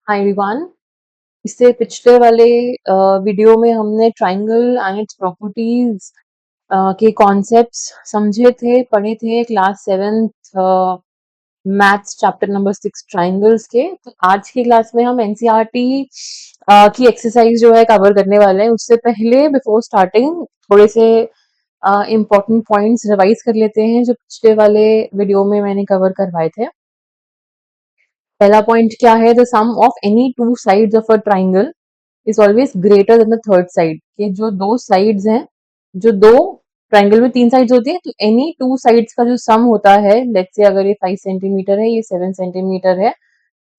Hi everyone. इससे पिछले वाले वीडियो में हमने ट्राइंगल एंड इट्स प्रॉपर्टीज के कॉन्सेप्ट्स समझे थे, पढ़े थे class 7th maths chapter number 6 triangles के। तो आज की क्लास में हम एनसीईआरटी की एक्सरसाइज जो है कवर करने वाले हैं। उससे पहले बिफोर स्टार्टिंग थोड़े से इम्पोर्टेंट पॉइंट्स रिवाइज कर लेते हैं जो पिछले वाले वीडियो में मैंने कवर करवाए थे। पहला पॉइंट क्या है? The sum of any two sides of a triangle is always greater than the third side. के जो दो साइड्स हैं, जो दो ट्राइंगल में तीन साइड्स होती है, तो एनी टू साइड्स का जो सम होता है, लेट्स से अगर ये 5 सेंटीमीटर है, ये 7 सेंटीमीटर है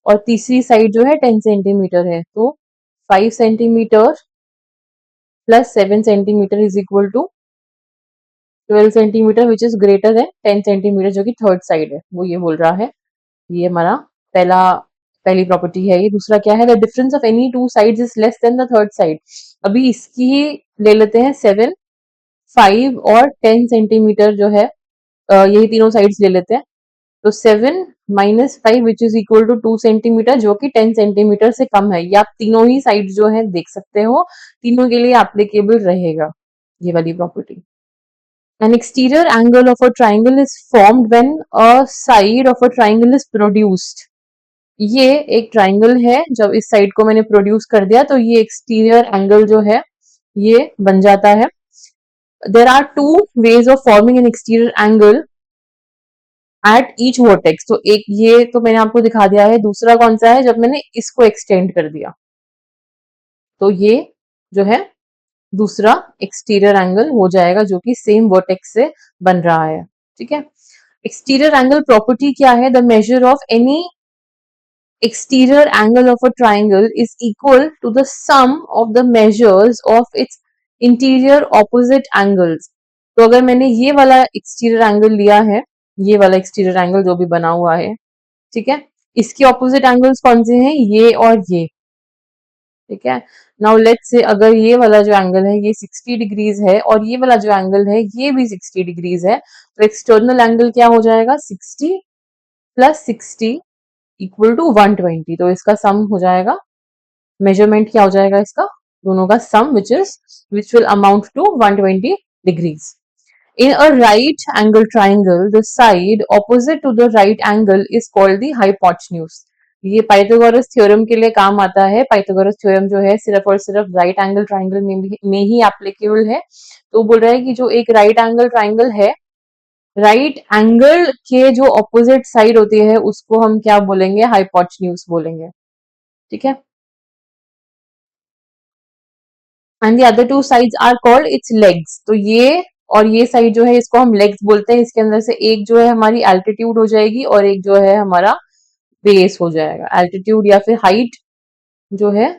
और तीसरी साइड जो है 10 सेंटीमीटर है, तो 5 centimetre plus 7 centimetre is equal to 12 centimetre which is greater than 10 centimetre जो कि थर्ड साइड है, वो ये बोल रहा है। ये हमारा पहला पहली प्रॉपर्टी है। ये दूसरा क्या है? The difference of any two sides is less than the third side. अभी इसकी ही ले लेते हैं। 7, 5 और 10 सेंटीमीटर जो है, यही तीनों साइड्स ले लेते हैं। तो 7 minus 5 which is equal to 2 centimetre जो कि 10 सेंटीमीटर से कम है। ये आप तीनों ही साइड जो है देख सकते हो, तीनों के लिए एप्लीकेबल रहेगा ये वाली property. An exterior angle of a triangle is formed when a side of a triangle is produced. ये एक ट्राइंगल है, जब इस साइड को मैंने प्रोड्यूस कर दिया तो ये एक्सटीरियर एंगल जो है ये बन जाता है। There are two ways of forming an exterior angle at each vertex. तो एक ये तो मैंने आपको दिखा दिया है। दूसरा कौन सा है? जब मैंने इसको एक्सटेंड कर दिया, तो ये जो है दूसरा एक्सटीरियर एंगल हो जाएगा जो कि सेम वर्टेक्स से बन रहा है। ठीक है। एक्सटीरियर एंगल प्रॉपर्टी क्या है? The measure of any exterior angle of a triangle is equal to the sum of the measures of its interior opposite angles. तो अगर मैंने ये वाला एक्सटीरियर एंगल लिया है, ये वाला एक्सटीरियर एंगल जो भी बना हुआ है, ठीक है, इसके ऑपोजिट एंगल्स कौन से हैं? ये और ये। ठीक है। नाउ लेट्स से अगर ये वाला जो एंगल है ये 60 डिग्रीज है और ये वाला जो एंगल है ये भी 60 डिग्रीज है, तो एक्सटर्नल एंगल क्या हो जाएगा? 60 प्लस 60 इक्वल टू 120। तो इसका सम हो जाएगा, मेजरमेंट क्या हो जाएगा इसका? दोनों का sum which will amount to 120 degrees. In a right angle triangle, the side opposite to the right angle is called the hypotenuse. ये पाइथागोरस थ्योरम के लिए काम आता है। पाइथागोरस थ्योरम जो है सिर्फ और सिर्फ राइट एंगल ट्राइंगल में ही एप्लीकेबल है। तो बोल रहा है कि जो एक राइट एंगल ट्राइंगल है, राइट एंगल के जो ऑपोजिट साइड होती है उसको हम क्या बोलेंगे? हाइपोटेन्यूज बोलेंगे। ठीक है। And the other two sides are called its legs. तो ये और ये साइड जो है इसको हम लेग्स बोलते हैं। इसके अंदर से एक जो है हमारी एल्टीट्यूड हो जाएगी और एक जो है हमारा बेस हो जाएगा। एल्टीट्यूड या फिर हाइट जो है,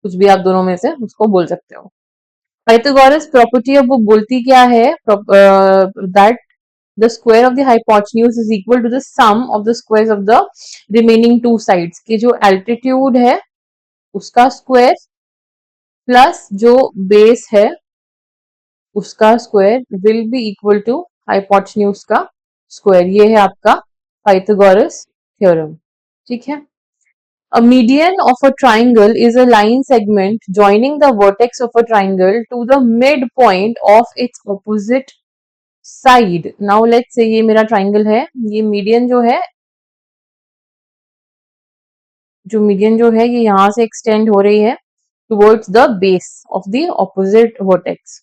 कुछ भी आप दोनों में से उसको बोल सकते हो। पाइथागोरस प्रॉपर्टी अब वो बोलती क्या है? That the square of the hypotenuse is equal to the sum of the squares of the remaining two sides। कि जो altitude है उसका स्क्वायर प्लस जो बेस है उसका square will be equal to hypotenuse का स्क्वायर। ये है आपका पाइथागोरस थ्योरम। ठीक है। A median of a triangle is a line segment joining the vertex of a triangle to the midpoint of its opposite side. Now let's say ये मेरा triangle है, ये मीडियन जो है, ये यहां से एक्सटेंड हो रही है towards the base of the opposite vertex.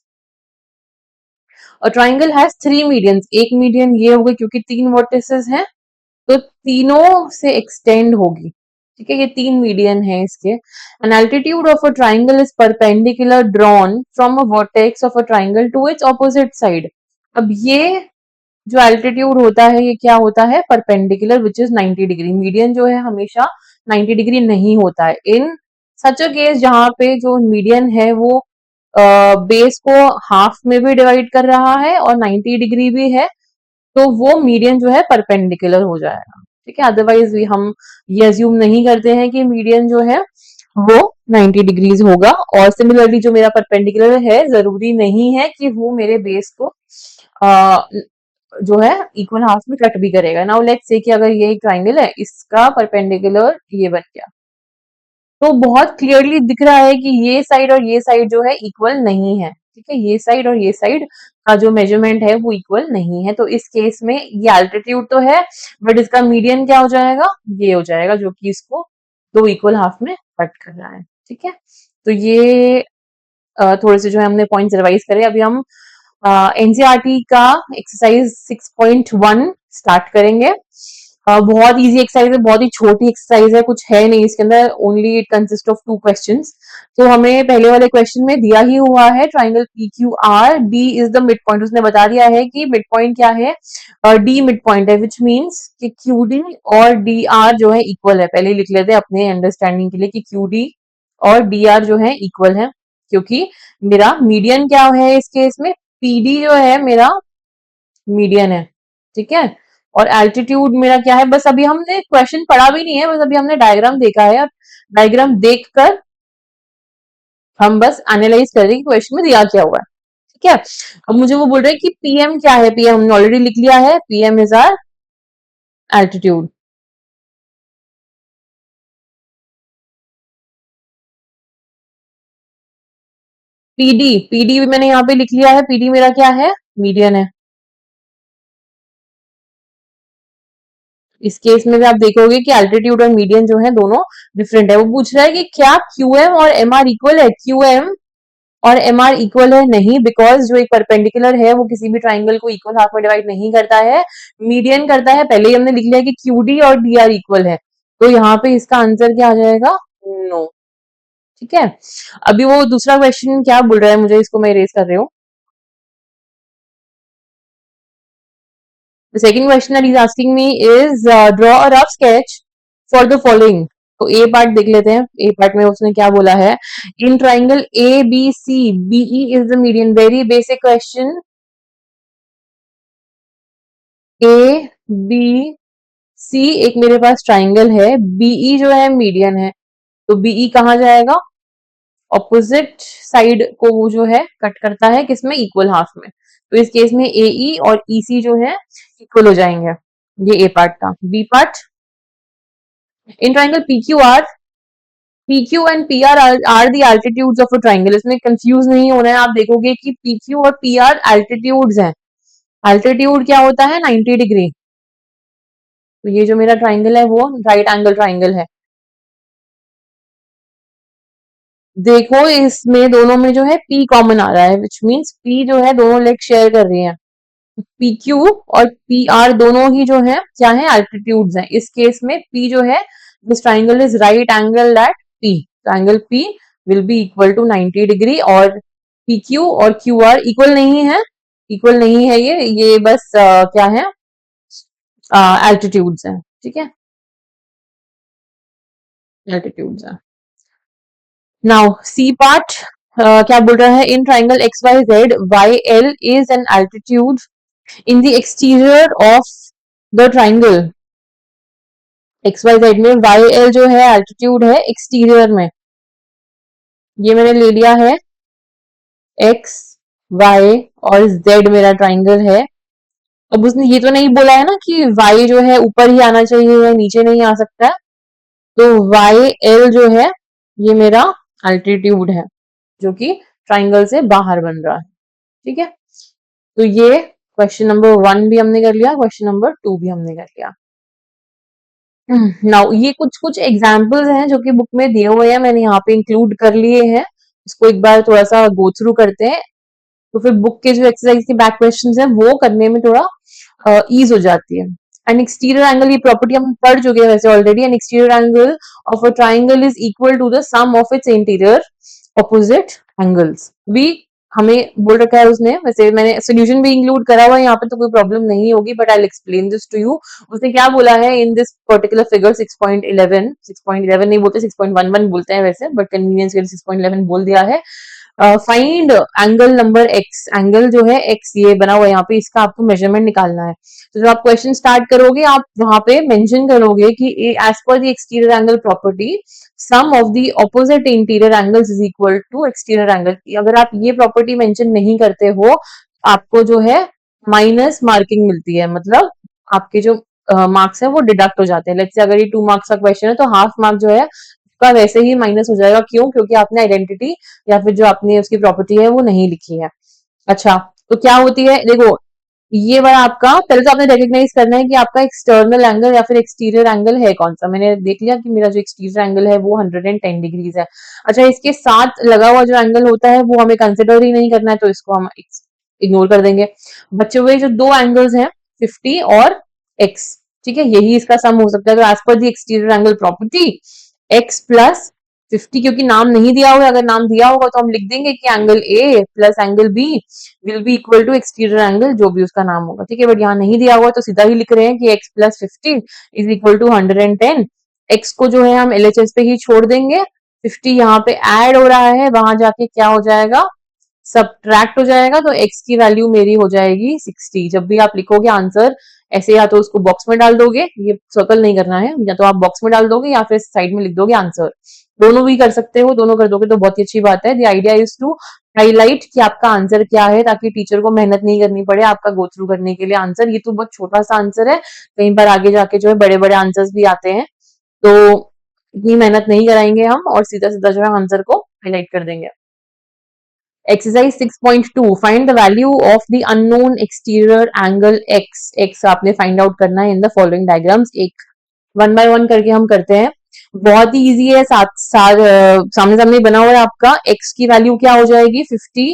A triangle has three medians. एक मीडियन ये होगा क्योंकि तीन वर्टिसेस हैं तो तीनों से एक्सटेंड होगी। ठीक है। ये तीन मीडियन है इसके। An altitude of a triangle is perpendicular drawn from a vertex of a triangle to its opposite side. अब ये जो एल्टीट्यूड होता है ये क्या होता है? Perpendicular which is 90 degree. Median जो है हमेशा 90 डिग्री नहीं होता है। इन सच अ केस जहां पे जो मीडियन है वो बेस को हाफ में भी डिवाइड कर रहा है और 90 डिग्री भी है, तो वो मीडियन जो है परपेंडिकुलर हो जाएगा। ठीक है। अदरवाइज हम ये अज्यूम नहीं करते हैं कि मीडियन जो है वो 90 डिग्रीज होगा। और सिमिलरली जो मेरा परपेंडिकुलर है, जरूरी नहीं है कि वो मेरे बेस को जो है इक्वल हाफ में कट भी करेगा। नाउ लेट्स से कि अगर ये एक ट्राइंगल है, इसका परपेंडिकुलर ये बन गया, तो बहुत क्लियरली दिख रहा है कि ये साइड और ये साइड जो है इक्वल नहीं है। ठीक है, ये साइड और ये साइड का जो मेजरमेंट है वो इक्वल नहीं है। तो इस केस में ये एल्टीट्यूड तो है, बट इसका मीडियन क्या हो जाएगा, ये हो जाएगा, जो कि इसको दो इक्वल हाफ में कट कर रहा है। ठीक है, तो ये थोड़े से जो है हमने पॉइंट्स रिवाइज करे। अभी हम एनसीईआरटी का एक्सरसाइज 6.1 स्टार्ट करेंगे। बहुत इजी एक्सरसाइज है, बहुत ही छोटी एक्सरसाइज है, कुछ है नहीं इसके अंदर, only it consist of 2 questions. तो हमें पहले वाले क्वेश्चन में दिया ही हुआ है triangle P Q R, D is the mid point. उसने बता दिया है कि मिड पॉइंट क्या है, डी मिड पॉइंट है, विच मीन्स कि क्यू डी और डी आर जो है इक्वल है। पहले ही लिख लेते हैं अपने अंडरस्टैंडिंग के लिए कि क्यू डी और डी आर जो है इक्वल है, क्योंकि मेरा मीडियन क्या है इस केस में, पीडी जो है मेरा मीडियन है। ठीक है, और एल्टीट्यूड मेरा क्या है, बस अभी हमने क्वेश्चन पढ़ा भी नहीं है, बस अभी हमने डायग्राम देखा है। और डायग्राम देखकर हम बस एनालाइज कर रहे हैं कि क्वेश्चन में दिया क्या हुआ है। ठीक है, अब मुझे वो बोल रहे हैं कि पीएम क्या है, पीएम हमने ऑलरेडी लिख लिया है, PM is our altitude. PD, PD भी मैंने यहाँ पे लिख लिया है, पीडी मेरा क्या है, मीडियन है। इस केस में भी आप देखोगे कि एल्टीट्यूड और मीडियन जो है दोनों डिफरेंट है। वो पूछ रहा है कि क्या क्यूएम और एमआर इक्वल है, क्यूएम और एमआर इक्वल है, नहीं, बिकॉज जो एक परपेंडिकुलर है वो किसी भी ट्राइंगल को इक्वल हाफ में डिवाइड नहीं करता है, मीडियन करता है। पहले ही हमने लिख लिया कि क्यूडी और डीआर इक्वल है, तो यहाँ पे इसका आंसर क्या आ जाएगा, नो। ठीक है, अभी वो दूसरा क्वेश्चन क्या बोल रहा है, मुझे इसको मैं इरेज कर रही हूँ। The second question that he's asking me is draw a rough sketch for the following. तो ए पार्ट देख लेते हैं। ए पार्ट में उसने क्या बोला है, in triangle A B C BE is the median. Very basic question, A B C एक मेरे पास ट्राइंगल है, बीई जो है मीडियन है, तो बीई कहाँ जाएगा, ऑपोजिट साइड को वो जो है कट करता है, किसमें, इक्वल हाफ में। तो इस केस में एई और ईसी जो है इक्वल हो जाएंगे। ये ए पार्ट था। B part, in triangle PQR, PQ and PR are the altitudes of a triangle. इसमें कंफ्यूज नहीं होना है, आप देखोगे कि PQ और PR एल्टीट्यूड्स हैं। एल्टीट्यूड क्या होता है, 90 डिग्री। तो ये जो मेरा ट्राइंगल है वो राइट एंगल ट्राइंगल है। देखो इसमें दोनों में जो है P कॉमन आ रहा है, विच मीन्स P जो है दोनों लेग शेयर कर रही हैं। PQ और PR दोनों ही जो है क्या है, एल्टीट्यूड्स हैं। इस केस में P जो है, this triangle is right angle at P, triangle P will be equal to 90 degree. और PQ और QR इक्वल नहीं है, इक्वल नहीं है, ये बस क्या है, एल्टीट्यूड्स हैं। ठीक है, एल्टीट्यूड्स हैं। नाउ सी पार्ट क्या बोल रहा है, in triangle XYZ YL is an altitude in the exterior of the triangle. XYZ में YL जो है एल्टीट्यूड है एक्सटीरियर में। ये मैंने ले लिया है X Y और Z मेरा ट्राइंगल है। अब उसने ये तो नहीं बोला है ना कि Y जो है ऊपर ही आना चाहिए या नीचे नहीं आ सकता है, तो YL जो है ये मेरा एल्टीट्यूड है, जो कि ट्राइंगल से बाहर बन रहा है। ठीक है, तो ये क्वेश्चन नंबर 1 भी हमने कर लिया, क्वेश्चन नंबर 2 भी हमने कर लिया। नाउ ये कुछ कुछ एग्जाम्पल्स हैं जो कि बुक में दिए हुए हैं, मैंने यहाँ पे इंक्लूड कर लिए हैं। इसको एक बार थोड़ा सा गो थ्रू करते हैं, तो फिर बुक के जो एक्सरसाइज के बैक क्वेश्चंस हैं वो करने में थोड़ा ईज हो जाती है। एन एक्सटीरियर एंगल, ये प्रॉपर्टी हम पढ़ चुके हैं वैसे already. An exterior angle of a triangle is equal to the sum of its interior opposite angles. भी हमें बोल रखा है उसने, वैसे मैंने सोल्यूशन भी इंक्लूड करा हुआ है यहाँ पे, तो कोई प्रॉब्लम नहीं होगी, but I will explain this to you. उसने क्या बोला है इन दिस पर्टिकुलर फिगर 6.11, 6.11 नहीं बोलते, 6.11 बोलते हैं वैसे, बट कन्वीनियंस के लिए 6.11 बोल दिया है। Find angle number x, angle जो है एक्स ये बना हुआ है यहाँ पे, इसका आपको मेजरमेंट निकालना है। तो जब आप क्वेश्चन स्टार्ट करोगे, आप वहां पे मेंशन करोगे कि as per the exterior angle property sum of the opposite interior angles is equal to exterior angle. अगर आप ये प्रॉपर्टी मेंशन नहीं करते हो, आपको जो है माइनस मार्किंग मिलती है, मतलब आपके जो मार्क्स है वो डिडक्ट हो जाते हैं। लेट्स से अगर ये 2 मार्क्स का क्वेश्चन है तो हाफ मार्क जो है उसका वैसे ही माइनस हो जाएगा। क्यों? क्योंकि आपने आइडेंटिटी या फिर जो आपने उसकी प्रॉपर्टी है वो नहीं लिखी है। अच्छा, तो क्या होती है, देखो ये वाला आपका पहले तो आपने रिकॉग्नाइज करना है कि आपका एक्सटर्नल एंगल या फिर एक्सटीरियर एंगल है कौन सा। मैंने देख लिया कि मेरा जो एक्सटीरियर एंगल है वो 110 डिग्रीज है। अच्छा, इसके साथ लगा हुआ जो एंगल होता है वो हमें कंसिडर ही नहीं करना है, तो इसको हम इग्नोर कर देंगे। बचे हुए जो दो एंगल्स हैं 50 और x, ठीक है, यही इसका सम हो सकता है। तो as per the exterior angle property x plus 50, क्योंकि नाम नहीं दिया हुआ है, अगर नाम दिया होगा तो हम लिख देंगे कि angle A plus angle B will be equal to exterior angle जो भी उसका नाम होगा, ठीक है। बट यहाँ नहीं दिया हुआ तो सीधा ही लिख रहे हैं कि x plus 50 is equal to 110। x को जो है हम LHS पे ही छोड़ देंगे, 50 यहाँ पे ऐड हो रहा है, वहां जाके क्या हो जाएगा, सब्ट्रैक्ट हो जाएगा, तो x की वैल्यू मेरी हो जाएगी 60। जब भी आप लिखोगे आंसर ऐसे, या तो उसको बॉक्स में डाल दोगे, ये सर्कल नहीं करना है, या तो आप बॉक्स में डाल दोगे या फिर साइड में लिख दोगे आंसर। दोनों भी कर सकते हो, दोनों कर दोगे तो बहुत ही अच्छी बात है। The idea is to highlight कि आपका आंसर क्या है, ताकि टीचर को मेहनत नहीं करनी पड़े आपका गो थ्रू करने के लिए आंसर। ये तो बहुत छोटा सा आंसर है, कहीं पर आगे जाके जो है बड़े बड़े आंसर्स भी आते हैं, तो इतनी मेहनत नहीं कराएंगे हम और सीधा सीधा जो है आंसर को हाईलाइट कर देंगे। Exercise 6.2, find the value of the unknown exterior angle x। x आपने फाइंड आउट करना है इन द फॉलोइंग डायग्राम्स। एक वन बाय वन करके हम करते हैं, बहुत ही इजी है। सामने सामने बना हुआ है आपका। x की वैल्यू क्या हो जाएगी, 50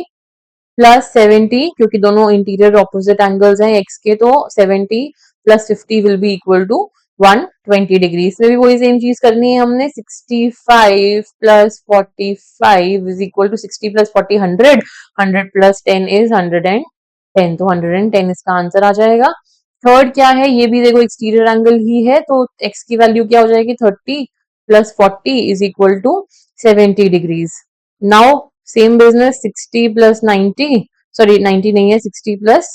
प्लस 70, क्योंकि दोनों इंटीरियर ऑपोजिट एंगल्स हैं x के, तो 70 plus 50 will be equal to 120 degree. इसमें भी वही सेम चीज करनी है हमने। 65 plus 45 is equal to 60 plus 40 100, 100 plus 10 is 110, तो 110 इसका आंसर आ जाएगा। थर्ड क्या है, ये भी देखो एक्सटीरियर एंगल ही है, तो x की वैल्यू क्या हो जाएगी, 30 plus 40 is equal to 70 degrees. Now same business, 60 plus 90, sorry 90 नहीं है, 60 प्लस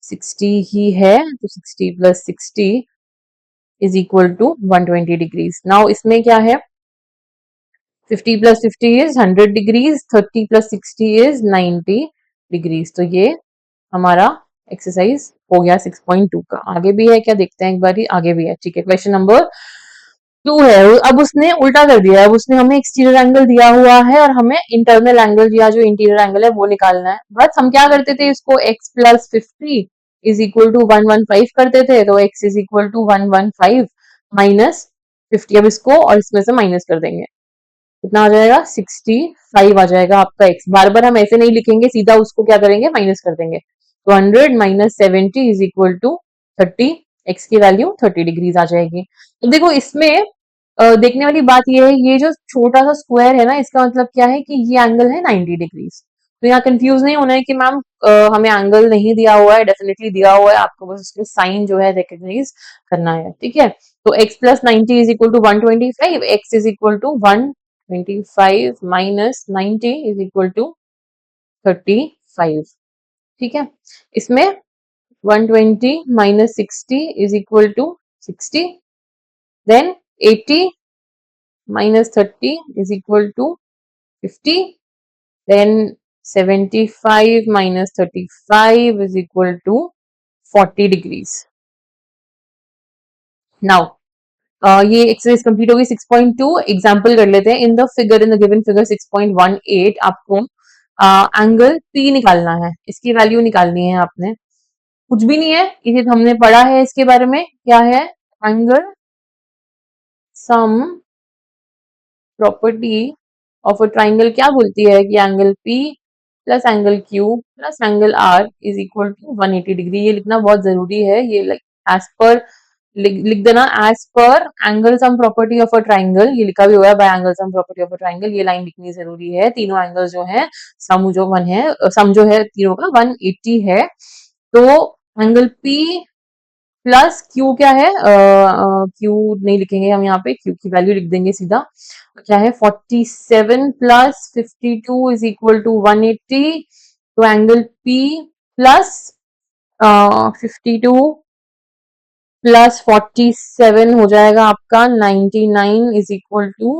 60 ही है, तो 60 plus 60 is equal to 120 degrees. Now इसमें क्या है, 50 plus 50 is 100 degrees, 30 plus 60 is 90 degrees. तो ये हमारा एक्सरसाइज हो गया 6.2 का। आगे भी है क्या, देखते हैं एक बार, आगे भी है, ठीक है। क्वेश्चन नंबर 2 है, अब उसने उल्टा कर दिया है। अब उसने हमें एक्सटीरियर एंगल दिया हुआ है और हमें इंटरनल एंगल या जो इंटीरियर एंगल है वो निकालना है। बस हम क्या करते थे, इसको x plus 50 is equal to 115 करते थे, तो x is equal to 115 minus 50। अब इसको और इसमें से माइनस कर देंगे, कितना आ जाएगा, 65 आ जाएगा आपका x। बार बार हम ऐसे नहीं लिखेंगे, सीधा उसको क्या करेंगे, माइनस कर देंगे। तो 100 minus 70 is equal to 30, x की वैल्यू 30 डिग्रीज आ जाएगी। तो देखो इसमें देखने वाली बात ये है, ये जो छोटा सा स्क्वायर है ना, इसका मतलब क्या है कि ये एंगल है 90 डिग्रीज। तो यहाँ कंफ्यूज नहीं होना है कि मैम हमें एंगल नहीं दिया हुआ है, डेफिनेटली दिया हुआ है, आपको बस उसके साइन जो है रिकॉग्नाइज करना है, ठीक है। तो x plus 90 is equal to 125, x is equal to 125 minus 90 is equal to 35, ठीक है। इसमें 120 minus 60 is equal to 60, then 80 minus 30 is equal to 50, then 75 minus 35 is equal to 40 degrees. Now ये एक्सरसाइज कंप्लीट होगी 6.2। Example कर लेते हैं। In the figure, in the given figure 6.18 आपको angle P निकालना है, इसकी वैल्यू निकालनी है आपने। कुछ भी नहीं है, इसे हमने पढ़ा है, इसके बारे में क्या है, angle sum property of a triangle क्या बोलती है कि angle P plus angle Q plus angle R is equal to 180 degree. ये लिखना बहुत जरूरी है, ये एज पर लिख देना, as per angle sum property of a triangle, ये लिखा भी हुआ है, by angle sum property of a triangle, ये लाइन लिखनी जरूरी है। तीनों एंगल जो है, सम जो वन है, सम जो है तीनों का 180 है। तो एंगल P प्लस क्यू क्या है, क्यू नहीं लिखेंगे हम, यहाँ पे क्यू की वैल्यू लिख देंगे सीधा। क्या है, 47 प्लस 52 इज इक्वल टू 180। तो एंगल P प्लस 52 प्लस 47 हो जाएगा आपका 99 is equal to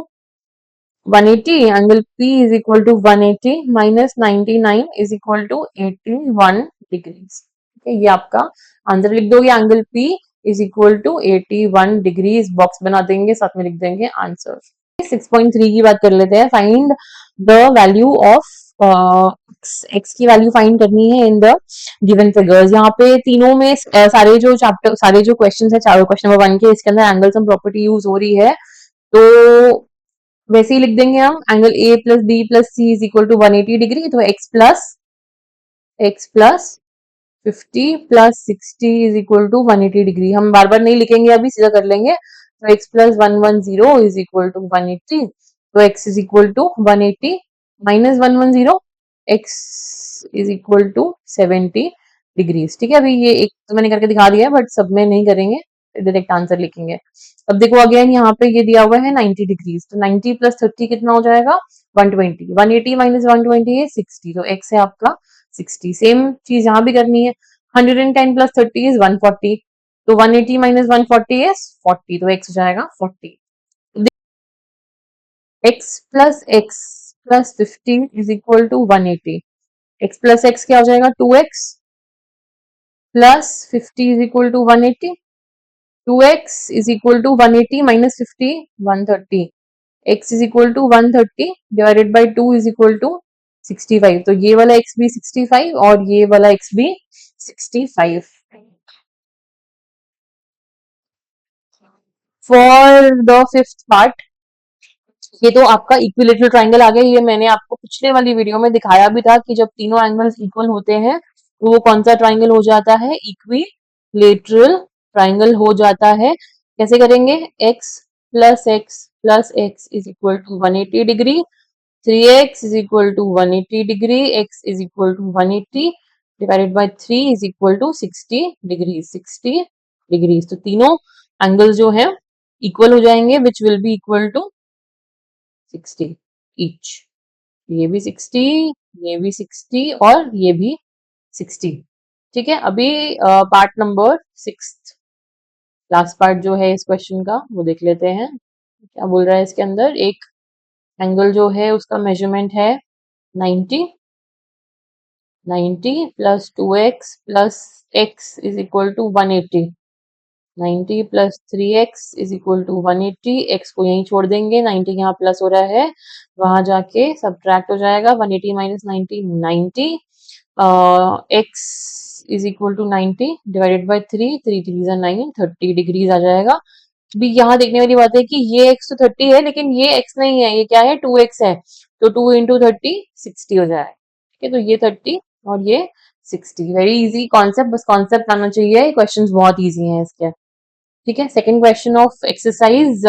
180। Angle P is equal to 180 minus 99 is equal to 81 degrees. है, ये आपका आंसर लिख दोगे। Angle P is equal to 81 degree, इस बॉक्स बना देंगे, साथ में लिख देंगे आंसर। 6.3 की बात कर लेते हैं। Find the value of x की वैल्यू फाइंड करनी है इन द गिवन फिगर्स। यहाँ पे तीनों में सारे जो चैप्टर, सारे जो क्वेश्चन है, चारों क्वेश्चन नंबर 1 के, इसके अंदर एंगल सम प्रॉपर्टी यूज हो रही है, तो वैसे ही लिख देंगे हम। Angle A plus B plus C is equal to 180 degree, तो x plus 50 plus 60 is equal to 180 degree. हम बार बार नहीं लिखेंगे, अभी सीधा कर लेंगे। तो x plus 110 is equal to 180, तो x is equal to 180 minus 110, x is equal to 70 degrees. ठीक है, अभी ये एक तो मैंने करके दिखा दिया है, बट सब में नहीं करेंगे, डायरेक्ट आंसर लिखेंगे। अब देखो अगेन यहाँ पे ये दिया हुआ है 90 डिग्रीज, तो 90 प्लस 30 कितना हो जाएगा? 120। 180 माइनस 120 है 60, तो एक्स है आपका 60। सेम चीज यहाँ भी करनी है। 110 प्लस 30 इज 140, तो 180 माइनस 140 इज 40, तो एक्स हो जाएगा 40। X plus 15 is equal to 180। X plus x क्या हो जाएगा? 2x plus 50 is equal to 180। 2x is equal to 180 minus 50 130। x is equal to 130 divided by 2 is equal to 65, तो ये वाला x भी 65 और ये वाला x भी 65। फॉर द फिफ्थ पार्ट, ये तो आपका इक्विलेटरल ट्राइंगल आ गया। ये मैंने आपको पिछले वाली वीडियो में दिखाया भी था कि जब तीनों एंगल्स इक्वल होते हैं तो वो कौन सा ट्राइंगल हो जाता है? इक्विलेटरल ट्राइंगल हो जाता है। कैसे करेंगे? X is equal to 180 degree, 3x is equal to 180 degree, x is equal to 180 divided by 3 is equal to 60 degree, 60 degrees. तो तीनों एंगल जो है इक्वल हो जाएंगे, which will be equal to 60 each. ये भी 60, ये भी 60 और ये भी 60। ठीक है, अभी पार्ट नंबर 6, लास्ट पार्ट जो है इस क्वेश्चन का, वो देख लेते हैं। क्या बोल रहा है इसके अंदर? एक एंगल जो है उसका मेजरमेंट है 90, 90 plus 2x plus x is equal to 180, 90 plus 3x is equal to 180। x को यहीं छोड़ देंगे, 90 यहाँ प्लस हो रहा है, वहां जाके सब्ट्रैक्ट हो जाएगा। 180 minus 90 90, x is equal to 90 divided by 3, 3 3 9, 30 degrees आ जाएगा। अभी यहाँ देखने वाली बात है कि ये x तो 30 है, लेकिन ये x नहीं है, ये क्या है? 2x है, तो 2 इंटू 30 60 हो जाएगा। ठीक है, तो ये 30 और ये 60। वेरी इजी कॉन्सेप्ट, बस कॉन्सेप्ट आना चाहिए, क्वेश्चंस बहुत इजी हैं इसके। ठीक है, सेकेंड क्वेश्चन ऑफ एक्सरसाइज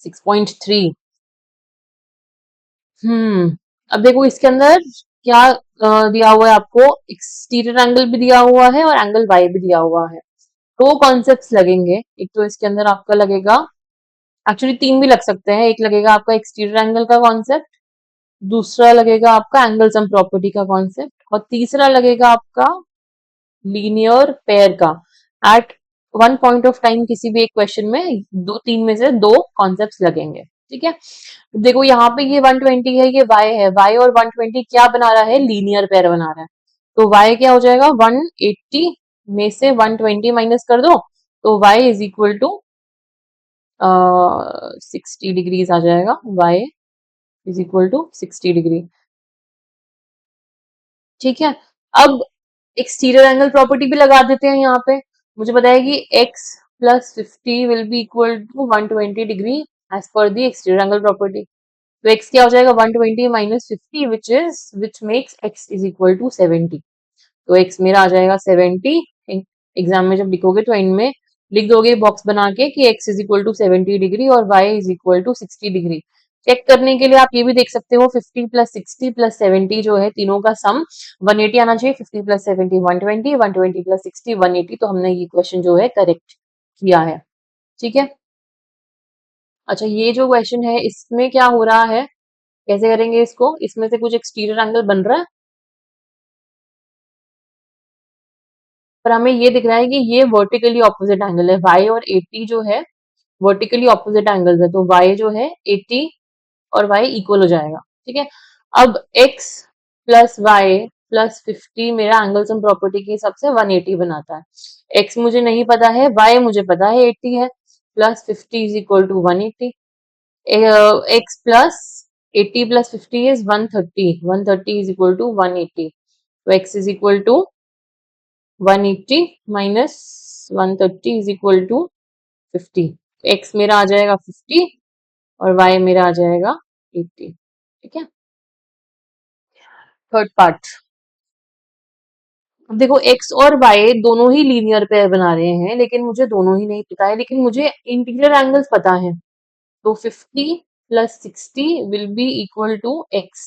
6.3। अब देखो इसके अंदर क्या दिया हुआ है आपको? एक्सटीरियर एंगल भी दिया हुआ है और एंगल वाई भी दिया हुआ है। दो कॉन्सेप्ट्स लगेंगे। एक तो इसके अंदर आपका लगेगा, एक्चुअली तीन भी लग सकते हैं। एक लगेगा आपका एक्सटीरियर एंगल का कॉन्सेप्ट, दूसरा लगेगा आपका एंगल सम प्रॉपर्टी का कॉन्सेप्ट, और तीसरा लगेगा आपका लीनियर पेयर का। At one point of time किसी भी एक क्वेश्चन में दो तीन में से दो कॉन्सेप्ट्स लगेंगे। ठीक है, देखो यहाँ पे ये 120 है, ये y है, y और 120 क्या बना रहा है? लीनियर पेयर बना रहा है। तो y क्या हो जाएगा? 180 में से 120 माइनस कर दो, तो y is equal to 60 degrees आ जाएगा। y is equal to 60 degree. ठीक है, अब एक्सटीरियर एंगल प्रॉपर्टी भी लगा देते हैं यहाँ पे। मुझे पता है कि x plus 50 will be equal to 120 degree as per the exterior angle property. तो x क्या हो जाएगा? 120 minus 50 which makes x is equal to 70। तो x मेरा आ जाएगा 70। एग्जाम में जब लिखोगे तो एंड में लिख दोगे बॉक्स बना के कि x is equal to 70 degree और y is equal to 60 degree. Check करने के लिए आप ये भी देख सकते हो, 50 प्लस 60 प्लस 70 जो है, तीनों का सम 180 आना चाहिए। 50 प्लस 70 120, 120 प्लस 60 180। तो हमने ये क्वेश्चन जो है करेक्ट किया है। ठीक है, अच्छा ये जो क्वेश्चन है इसमें क्या हो रहा है, कैसे करेंगे इसको? इसमें से कुछ एक्सटीरियर एंगल बन रहा है, पर हमें ये दिख रहा है कि ये वर्टिकली ऑपोजिट एंगल है। y और 80 जो है वर्टिकली ऑपोजिट एंगल्स है, तो y जो है 80 और y इक्वल हो जाएगा। ठीक है, अब x प्लस वाई प्लस 50 मेरा एंगल सम प्रॉपर्टी के हिसाब से 180 बनाता है। x मुझे नहीं पता है, y मुझे पता है 80 है, plus 50 is equal to 180। x plus 80 plus 50 is 130, 130 is equal to 180, तो x is equal to 180 minus 130 is equal to 50। x मेरा आ जाएगा 50 और y मेरा आ जाएगा 80। ठीक है, थर्ड पार्ट। अब देखो x और y दोनों ही लीनियर पेयर बना रहे हैं, लेकिन मुझे दोनों ही नहीं पता है, लेकिन मुझे इंटीग्रल एंगल्स पता है। तो 50 plus 60 will be equal to x,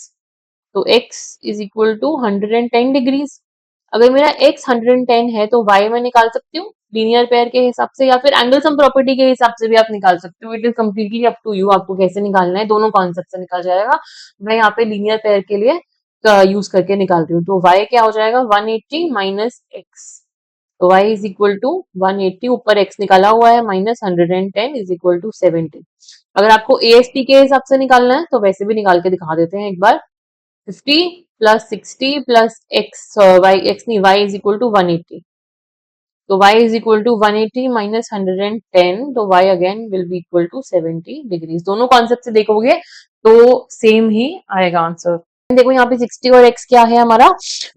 तो x is equal to 110 degrees. अगर मेरा x 110 है तो y मैं निकाल सकती हूँ लीनियर पेयर के हिसाब से, या फिर एंगल सम प्रॉपर्टी के हिसाब से भी आप निकाल सकते हो। It is completely up to you, आपको कैसे निकालना है, दोनों कॉन्सेप्ट से निकल जाएगा। मैं यहाँ पे लीनियर पेयर के लिए यूज करके निकाल रही हूँ। तो y क्या हो जाएगा 180 माइनस x, तो y इज इक्वल टू 180, ऊपर x निकाला हुआ है, माइनस 110 इज इक्वल टू 70। अगर आपको AST के हिसाब से निकालना है तो वैसे भी निकाल के दिखा देते हैं एक बार। 50 plus 60 plus x, y x नहीं, y इज इक्वल टू 180, तो y is equal to 180 minus 110, तो y again will be equal to 70 degrees. दोनों कॉन्सेप्ट से देखोगे तो सेम ही आएगा आंसर। देखो यहाँ पे 60 और x क्या है हमारा,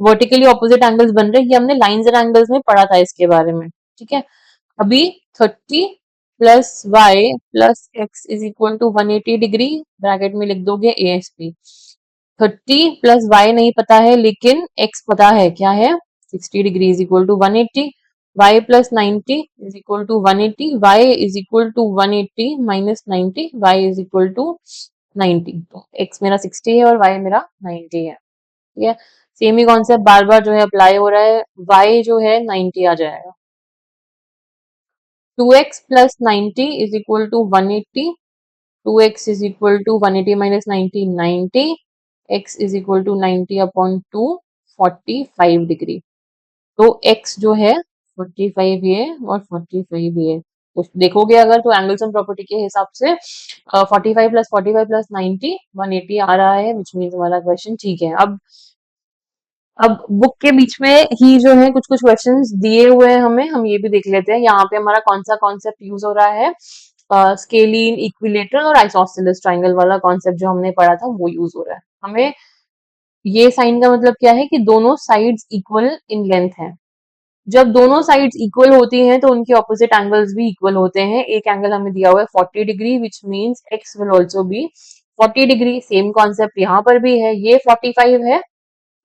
वर्टिकली ऑपोजिट एंगल्स बन रहे हैं। ये हमने लाइंस एंड एंगल्स में पढ़ा था इसके बारे में। ठीक है, अभी 30 plus y plus x is equal to 180 degree, bracket में लिख दोगे ASP। 30 प्लस वाई नहीं पता है, लेकिन x पता है, क्या है 60 degree is equal to 180, y plus 90 is equal to 180, y is equal to 180 minus 90, y is equal to 90। तो x मेरा 60 है और y मेरा 90 है। ठीक है, सेम ही कॉन्सेप्ट बार बार जो है अप्लाई हो रहा है। y जो है 90 आ जाएगा, 2x plus 90 is equal to 180, 2x is equal to 180 minus 90 90, x is equal to 90 upon 2 45 degree. तो x जो है 45 ये और 45 ये, तो देखोगे अगर तो एंगल सम प्रॉपर्टी के हिसाब से 45 प्लस 90 180 आ रहा है, विच मीन्स हमारा क्वेश्चन ठीक है। अब बुक के बीच में ही जो है कुछ कुछ क्वेश्चंस दिए हुए हैं हमें, हम ये भी देख लेते हैं। यहाँ पे हमारा कौन सा कॉन्सेप्ट यूज हो रहा है, स्केलीन, इक्विलेटरल और आइसोसेलेस ट्राइंगल वाला कॉन्सेप्ट जो हमने पढ़ा था वो यूज हो रहा है। हमें ये साइन का मतलब क्या है कि दोनों साइड्स इक्वल इन लेंथ है। जब दोनों साइड्स इक्वल होती हैं तो उनके ऑपोजिट एंगल्स भी इक्वल होते हैं। एक एंगल हमें दिया हुआ है 40 degree, which means x will also B 40 degree. Same concept यहाँ पर भी है, ये 45 है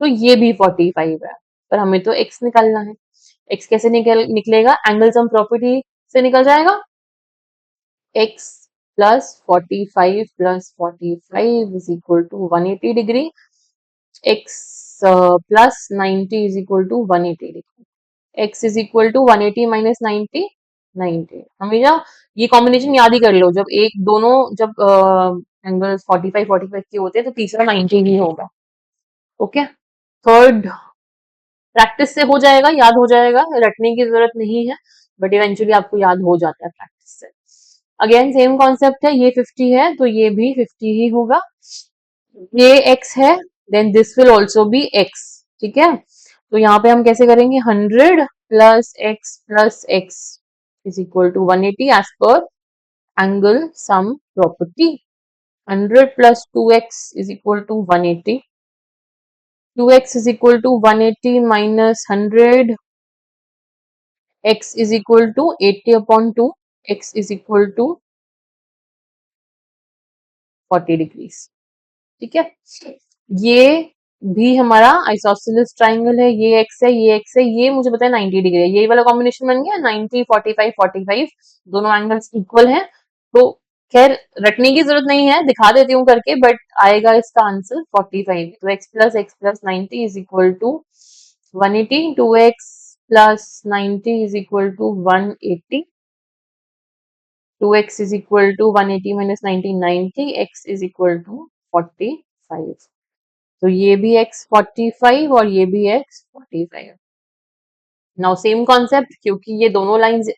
तो ये भी 45 है, पर हमें तो x निकालना है। x कैसे निकलेगा, एंगल सम प्रॉपर्टी से निकल जाएगा। x plus 45 plus 45 is equal to 180 degree, x plus 90 is equal to 180 degree, x is equal to 180 minus 90 90। हमेशा ये कॉम्बिनेशन याद ही कर लो, जब एक दोनों जब एंगल्स 45 के होते हैं तो तीसरा 90 ही होगा। ओके, थर्ड प्रैक्टिस से हो जाएगा, याद हो जाएगा, रटने की जरूरत नहीं है, बट इवेंचुअली आपको याद हो जाता है प्रैक्टिस से। अगेन सेम कॉन्सेप्ट है, ये 50 है तो ये भी 50 ही होगा। ये x है, then this will also be x। ठीक है, तो यहाँ पे हम कैसे करेंगे, 100 plus x is equal to 180 as per angle sum property. 100 plus 2x is equal to 180, 2x is equal to 180 minus 100, x is equal to 80 upon 2, x is equal to 40 degrees. ठीक है, ये भी हमारा आइसोसेलेस ट्राइंगल है, ये x है, ये x है, ये मुझे पता है 90 डिग्री है, ये वाला कॉम्बिनेशन बन गया 90 45 45, दोनों एंगल्स इक्वल हैं। तो खैर रटने की जरूरत नहीं है, दिखा देती हूँ करके, बट आएगा इसका आंसर 45। तो x plus 90 is equal to 180, 2x plus 90 is equal to 180, 2x is equal to 180 minus 90 90, x is equal to 45। तो ये भी x 45 और ये भी x 45। नाउ सेम कॉन्सेप्ट, क्योंकि ये दोनों लाइंस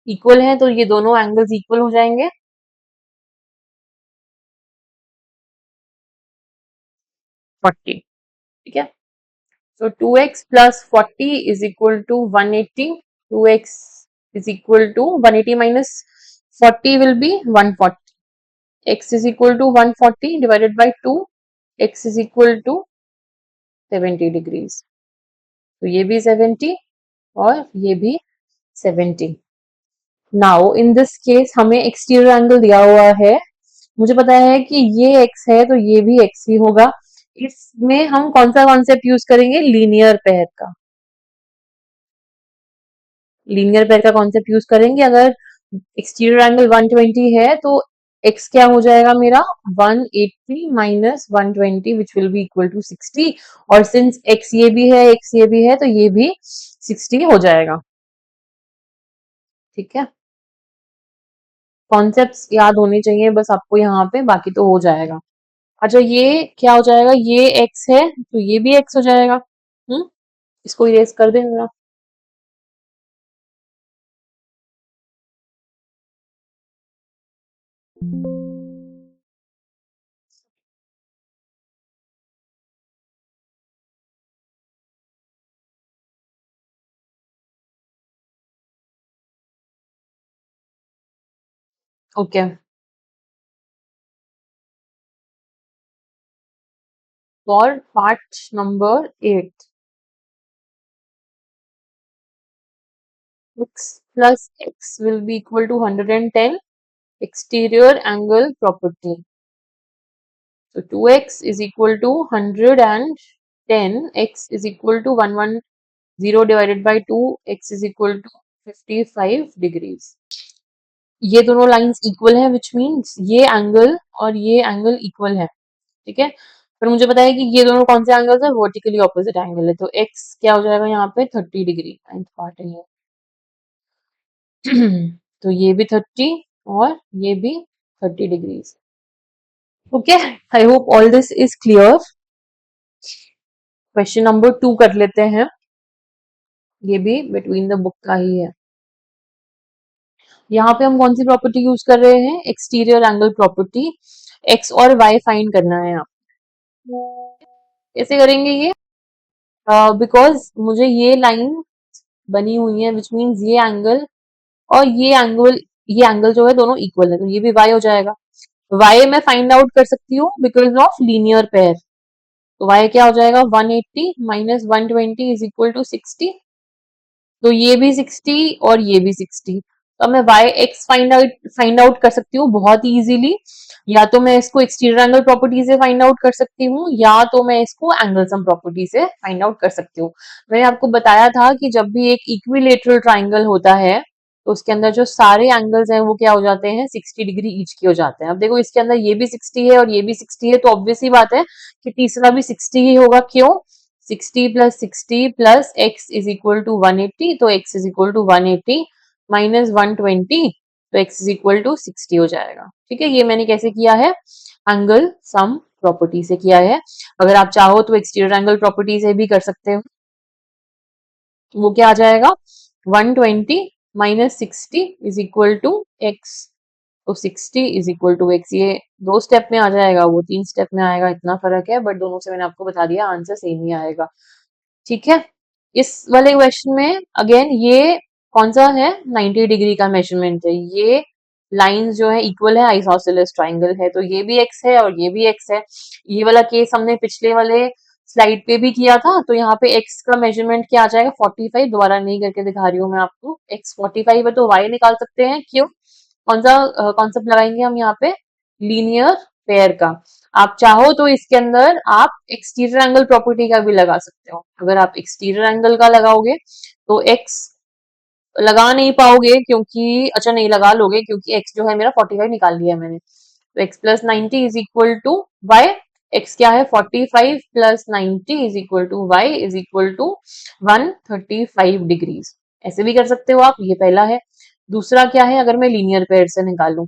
इक्वल हैं तो ये दोनों एंगल्स इक्वल हो जाएंगे। 40, ठीक है, So 2x plus 40 is equal to 180. 2x is equal to 180 minus 40 will be 140. X is equal to 140 divided by 2. X is equal to 70 degrees. तो ये भी 70 और ये भी 70. नाउ इन दिस केस हमें एक्सटीरियर एंगल दिया हुआ है, मुझे पता है कि ये x है तो ये भी x ही होगा. इसमें हम कौन सा कॉन्सेप्ट यूज करेंगे? लीनियर पेयर का. लीनियर पेयर का कॉन्सेप्ट यूज करेंगे. अगर एक्सटीरियर एंगल 120 है तो x क्या हो जाएगा मेरा? 180 minus 120 which will be equal to 60. और सिंस x ये भी है, x ये भी है, तो ये भी 60 हो जाएगा. ठीक है, कॉन्सेप्ट्स याद होने चाहिए बस आपको यहाँ पे, बाकी तो हो जाएगा. अच्छा, ये क्या हो जाएगा? ये x है तो ये भी x हो जाएगा. इसको इरेज कर दें जरा. Okay, for part number 8, x plus x will be equal to 110. Exterior angle property. So 2x is equal to 110. X is equal to 110 divided by 2. X is equal to 55 degrees. ये दोनों lines equal है, which means ये angle और ये angle equal है. ठीक है, पर मुझे पता है कि ये दोनों कौन से एंगल्स है? वर्टिकली ऑपोजिट एंगल है. तो x क्या हो जाएगा यहाँ पे? 30 डिग्री. नाइन्थ पार्ट है ये. तो ये भी 30 और ये भी 30 degrees. Okay, I hope all this is clear. Question number 2 कर लेते हैं. ये भी बिटवीन द बुक का ही है. यहाँ पे हम कौन सी प्रॉपर्टी यूज कर रहे हैं? Exterior angle property. एक्स और वाई फाइंड करना है. आप कैसे करेंगे ये? बिकॉज मुझे ये लाइन बनी हुई है, विच मीन्स ये एंगल और ये एंगल जो है दोनों इक्वल है, तो ये भी y हो जाएगा. y मैं फाइंड आउट कर सकती हूँ बिकॉज ऑफ लीनियर पेयर. तो y क्या हो जाएगा? 180 माइनस 120 इज इक्वल टू 60. तो ये भी 60 और ये भी 60. तो अब मैं वाई एक्स फाइंड आउट कर सकती हूँ बहुत ही इजीली. या तो मैं इसको एक्सटीरियर एंगल प्रॉपर्टी से फाइंड आउट कर सकती हूँ, या तो मैं इसको एंगल सम प्रॉपर्टी से फाइंड आउट कर सकती हूँ. मैंने आपको बताया था कि जब भी एक इक्विलेटरल ट्राइंगल होता है तो उसके अंदर जो सारे एंगल्स हैं वो क्या हो जाते हैं? 60 डिग्री ईच के हो जाते हैं. अब देखो, इसके अंदर ये भी 60 है और ये भी 60 है, तो ऑब्वियस ही बात है कि तीसरा भी 60 ही होगा. क्यों? 60 plus 60 plus x is equal to 180. तो x is equal to 180 minus 120, तो x is equal to 60 हो जाएगा. ठीक है, ये मैंने कैसे किया है? एंगल सम प्रॉपर्टी से किया है. अगर आप चाहो तो एक्सटीरियर एंगल प्रॉपर्टी से भी कर सकते हो. वो क्या आ जाएगा? 120 minus 60 is equal to x. तो 60 इज इक्वल टू x. ये 2 स्टेप में आ जाएगा, वो 3 स्टेप में आएगा, इतना फर्क है, बट दोनों से मैंने आपको बता दिया आंसर सेम ही आएगा. ठीक है, इस वाले क्वेश्चन में अगेन ये कौन सा है? 90 डिग्री का मेजरमेंट है. ये लाइंस जो है इक्वल है, आइसोसेलेस ट्राइंगल है, तो ये भी x है और ये भी x है. ये वाला केस हमने पिछले वाले स्लाइड पे भी किया था. तो यहाँ पे x का मेजरमेंट क्या आ जाएगा? 45. दोबारा नहीं करके दिखा रही हूँ मैं आपको. x 45 है तो y निकाल सकते हैं. क्यों? कौन सा कॉन्सेप्ट लगाएंगे हम यहाँ पे? लीनियर पेयर का. आप चाहो तो इसके अंदर आप एक्सटीरियर एंगल प्रॉपर्टी का भी लगा सकते हो. अगर आप एक्सटीरियर एंगल का लगाओगे तो x लगा नहीं पाओगे, क्योंकि अच्छा नहीं लगा लोगे, क्योंकि x जो है मेरा 45 निकाल लिया है मैंने. तो x plus 90 is equal to y. x क्या है? 45 plus 90 is equal to y is equal to 135 degrees. ऐसे भी कर सकते हो आप. ये पहला है. दूसरा क्या है? अगर मैं लीनियर पेयर से निकालूं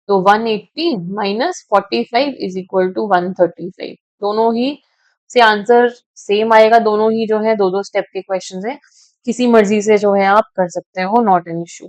तो 180 माइनस 45 इज इक्वल टू 135. दोनों ही से आंसर सेम आएगा. दोनों ही जो है दो दो स्टेप के क्वेश्चन है. किसी मर्जी से जो है आप कर सकते हो, नॉट एन इश्यू.